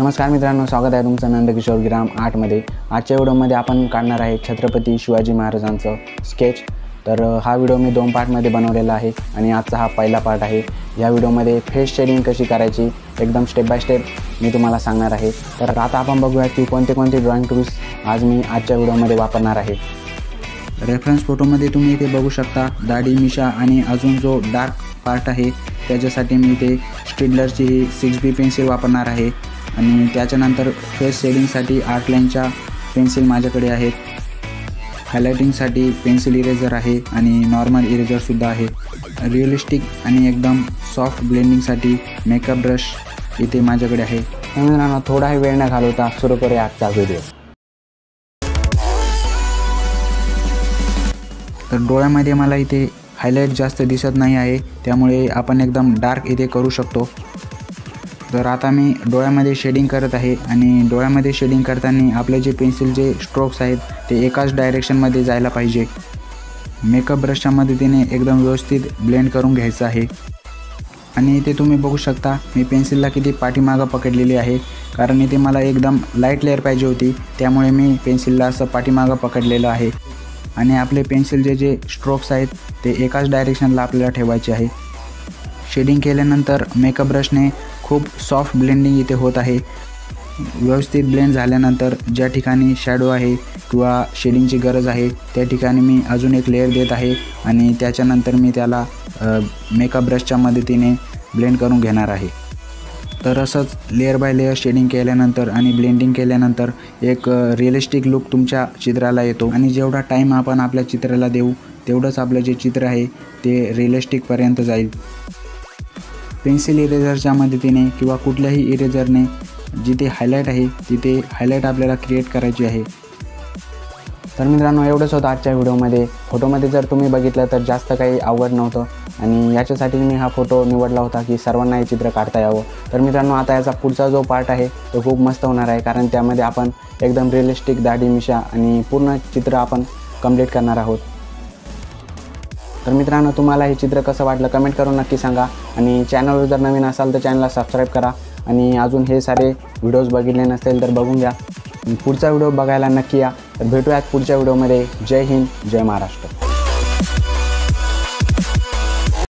नमस्कार मित्रांनो, स्वागत आहे तुमचं नंदकिशोर ग्राम 8 मध्ये। आजच्या व्हिडिओमध्ये आपण काढणार आहे छत्रपती शिवाजी महाराजांचं स्केच। तर हा व्हिडिओ मी 2 पार्टमध्ये बनवलेला आहे आणि आजचा हा पहिला पार्ट आहे। या व्हिडिओमध्ये फेस शेडिंग कशी करायची एकदम स्टेप बाय स्टेप मी तुम्हाला सांगणार आहे। तर आता आपण बघूया की कोणते ड्रॉइंग टूल्स आज मी आजच्या व्हिडिओमध्ये वापरणार आहे। रेफरन्स फोटोमध्ये तुम्ही इथे बघू शकता दाढी मिशा आणि अजून जो डार्क पार्ट आहे त्याच्यासाठी मी इथे स्टिडलरची ही 6B पेन्सिल वापरणार आहे आणि त्याच्यानंतर फेस शेडिंगसाठी आर्टलाईनच्या पेन्सिल माझ्याकडे आहेत। हायलायटिंगसाठी पेन्सिल इरेजर आहे आणि नॉर्मल इरेजरसुद्धा आहे। रिअलिस्टिक आणि एकदम सॉफ्ट ब्लेंडिंगसाठी मेकअप ब्रश इथे माझ्याकडे आहे। मित्रांनो, थोडाही वेळ न घालवता सुरू करूया आजचा व्हिडिओ। तर डोळ्यामध्ये मला इथे हायलाइट जास्त दिसत नाही आहे, त्यामुळे आपण एकदम डार्क इथे करू शकतो। तर आता मी डोळ्यामध्ये शेडिंग करत आहे आणि डोळ्यामध्ये शेडिंग करताना आपले जे पेन्सिलचे स्ट्रोक्स आहेत ते एकाच डायरेक्शनमध्ये जायला पाहिजे। मेकअप ब्रशच्या मदतीने एकदम व्यवस्थित ब्लेंड करून घ्यायचं आहे। आणि इथे तुम्ही बघू शकता मी पेन्सिलला किती पाठीमागं पकडलेली आहे, कारण इथे मला एकदम लाईट लेअर पाहिजे होती, त्यामुळे मी पेन्सिलला असं पाठीमागं पकडलेलं आहे। आणि आपले पेन्सिलचे जे स्ट्रोक्स आहेत ते एकाच डायरेक्शनला आपल्याला ठेवायचे आहे। शेडिंग केल्यानंतर मेकअप ब्रशने खूप सॉफ्ट ब्लेंडिंग इथे होत आहे। व्यवस्थित ब्लेंड झाल्यानंतर ज्या ठिकाणी शॅडो आहे किंवा शेडिंगची गरज आहे त्या ठिकाणी मी अजून एक लेअर देत आहे आणि त्याच्यानंतर मी त्याला मेकअप ब्रशच्या मदतीने ब्लेंड करून घेणार आहे। तर असंच लेअर बाय लेअर शेडिंग केल्यानंतर आणि ब्लेंडिंग केल्यानंतर एक रिअलिस्टिक लुक तुमच्या चित्राला येतो आणि जेवढा टाईम आपण आपल्या चित्राला देऊ तेवढंच आपलं जे चित्र आहे ते रिअलिस्टिकपर्यंत जाईल। पेन्सिल इरेजरच्या मदतीने किंवा कुठल्याही इरेजरने जिथे हायलाईट आहे तिथे हायलाईट आपल्याला क्रिएट करायची आहे। तर मित्रांनो, एवढंच होतं आजच्या व्हिडिओमध्ये। फोटोमध्ये जर तुम्ही बघितलं तर जास्त काही अवघड नव्हतं आणि याच्यासाठी मी हा फोटो निवडला होता की सर्वांना हे चित्र काढता यावं। तर मित्रांनो, आता याचा पुढचा जो पार्ट आहे तो खूप मस्त होणार आहे, कारण त्यामध्ये आपण एकदम रिअलिस्टिक दाढी मिशा आणि पूर्ण चित्र आपण कंप्लीट करणार आहोत। तर मित्रांनो, तुम्हाला हे चित्र कसं वाटलं कमेंट करून नक्की सांगा आणि चॅनलवर जर नवीन असाल तर चॅनलला सबस्क्राईब करा आणि अजून हे सारे व्हिडिओज बघितले नसतील तर बघून घ्या। पुढचा व्हिडिओ बघायला नक्की या। तर भेटूयात पुढच्या व्हिडिओमध्ये। जय हिंद, जय महाराष्ट्र।